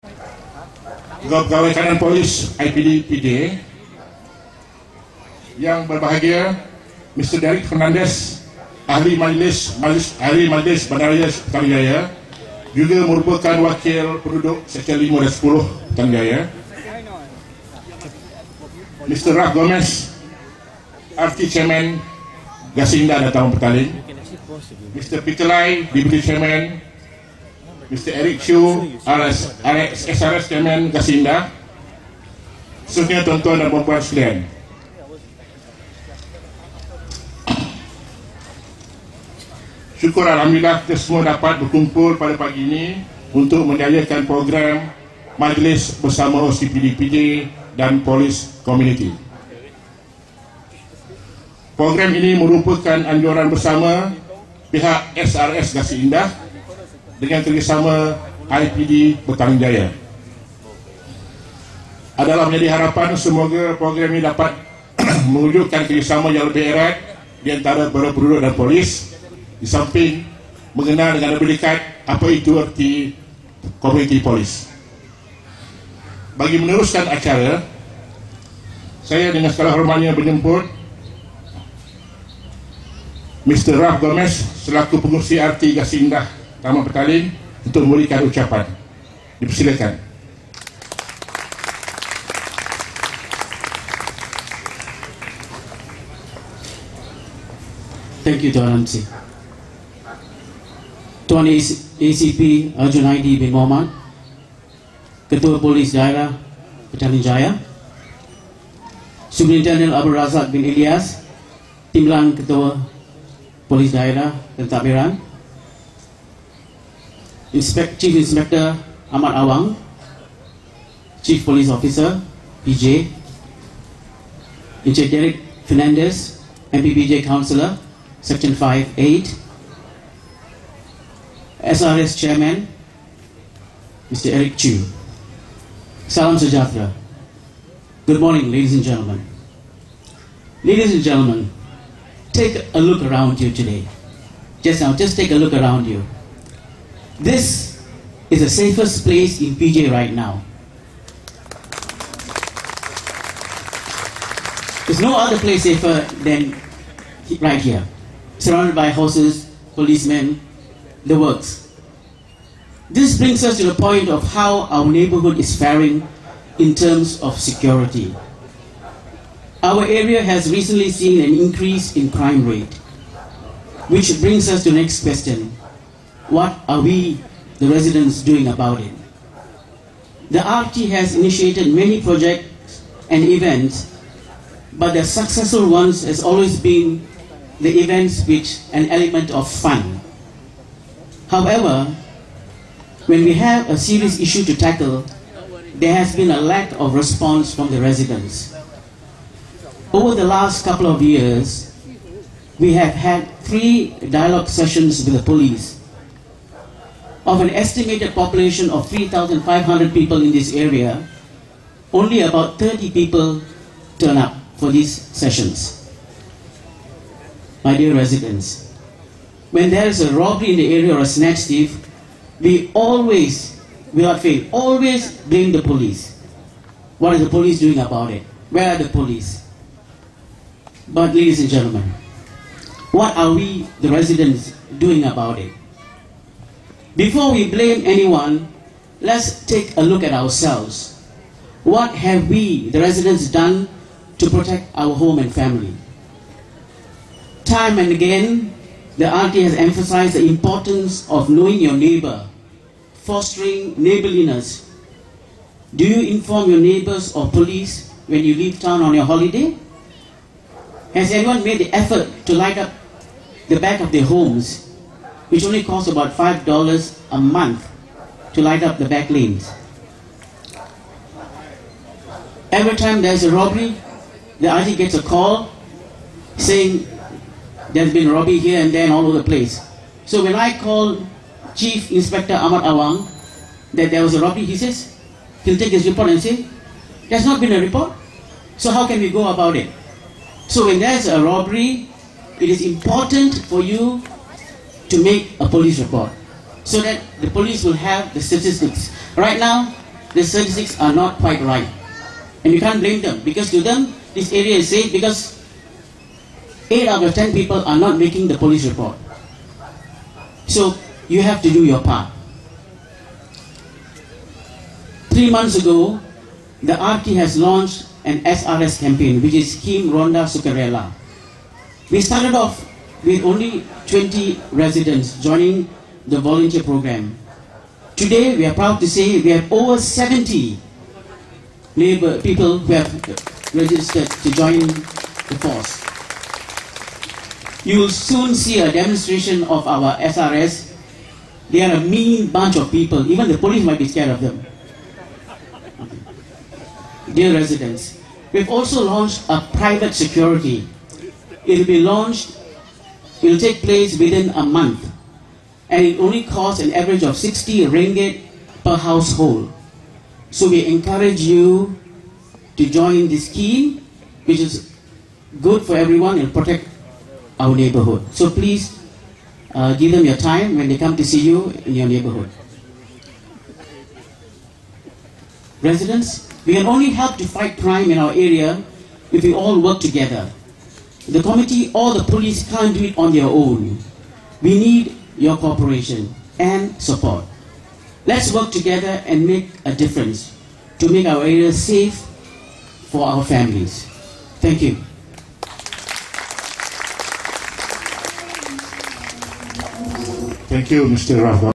Pegawai kanan polis IPD PJ, yang berbahagia Mr. Derek Fernandez, Ahli Majlis Bandaraya Putrajaya, juga merupakan wakil penduduk Sektor 5 dan 10 Putrajaya. Mr. Raf Gomez, RT Chairman Gasinda dan Taman Petaling. Mr. Peter Lai, Deputy Chairman. Mr. Eric Chu, SRS Chairman Gasinda. Seterusnya tuan-tuan dan puan-puan sekalian, syukur Alhamdulillah kita semua dapat berkumpul pada pagi ini untuk menjayakan program Majlis Bersama OCPD PJ dan Polis Community. Program ini merupakan anjuran bersama pihak SRS Gasinda dengan kerjasama IPD Petaling Jaya. Adalah menjadi harapan semoga program ini dapat mewujudkan kerjasama yang lebih erat di antara para penduduk dan polis, di samping mengenal dengan lebih dekat apa itu arti komuniti polis. Bagi meneruskan acara, saya dengan segala hormatnya menjemput Mr. Raf Gomez selaku pengurusi RT Gasinda Taman Petaling untuk memberikan ucapan. Dipersilakan. Thank you, Tuan MC. Tuan ACP Arjun Haidi bin Muhammad, Ketua Polis Daerah Petaling Jaya, Superintendent Abdul Razak bin Ilyas, Timbalan Ketua Polis Daerah Pentadbiran, Chief Inspector Ahmad Awang, Chief Police Officer PJ, Encik Derek Fernandez, MPPJ Councillor, Section 5-8, SRS Chairman Mr. Eric Chu. Salam Sejahtera. Good morning, ladies and gentlemen. Ladies and gentlemen, take a look around you today. Just take a look around you. This is the safest place in PJ right now. There's no other place safer than right here. Surrounded by horses, policemen, the works. This brings us to the point of how our neighborhood is faring in terms of security. Our area has recently seen an increase in crime rate, which brings us to the next question. What are we, the residents, doing about it? The RT has initiated many projects and events, but the successful ones has always been the events with an element of fun. However, when we have a serious issue to tackle, there has been a lack of response from the residents. Over the last couple of years, we have had 3 dialogue sessions with the police. Of an estimated population of 3,500 people in this area, only about 30 people turn up for these sessions. My dear residents, when there is a robbery in the area or a snatch thief, we always, without fail, always blame the police. What is the police doing about it? Where are the police? But ladies and gentlemen, what are we, the residents, doing about it? Before we blame anyone, let's take a look at ourselves. What have we, the residents, done to protect our home and family? Time and again, the RT has emphasized the importance of knowing your neighbor, fostering neighborliness. Do you inform your neighbors or police when you leave town on your holiday? Has anyone made the effort to light up the back of their homes, which only costs about $5 a month to light up the back lanes? Every time there's a robbery, the RT gets a call saying there's been a robbery here and there and all over the place. So when I call Chief Inspector Ahmad Awang that there was a robbery, he says, he'll take his report and say, there's not been a report. So how can we go about it? So when there's a robbery, it is important for you to make a police report so that the police will have the statistics. Right now, the statistics are not quite right. And you can't blame them, because to them, this area is safe because 8 out of 10 people are not making the police report. So you have to do your part. 3 months ago, the RT has launched an SRS campaign, which is Scheme Ronda Sukarela. We started off with only 20 residents joining the volunteer program. Today, we are proud to say we have over 70 people who have registered to join the force. You will soon see a demonstration of our SRS. They are a mean bunch of people. Even the police might be scared of them. Dear residents, we've also launched a private security. It will take place within a month, and it only costs an average of 60 ringgit per household. So we encourage you to join this scheme, which is good for everyone and protect our neighborhood. So please give them your time when they come to see you in your neighborhood. Residents, we can only help to fight crime in our area if we all work together. The committee or the police can't do it on their own. We need your cooperation and support. Let's work together and make a difference to make our area safe for our families. Thank you. Thank you, Mr. Rahman.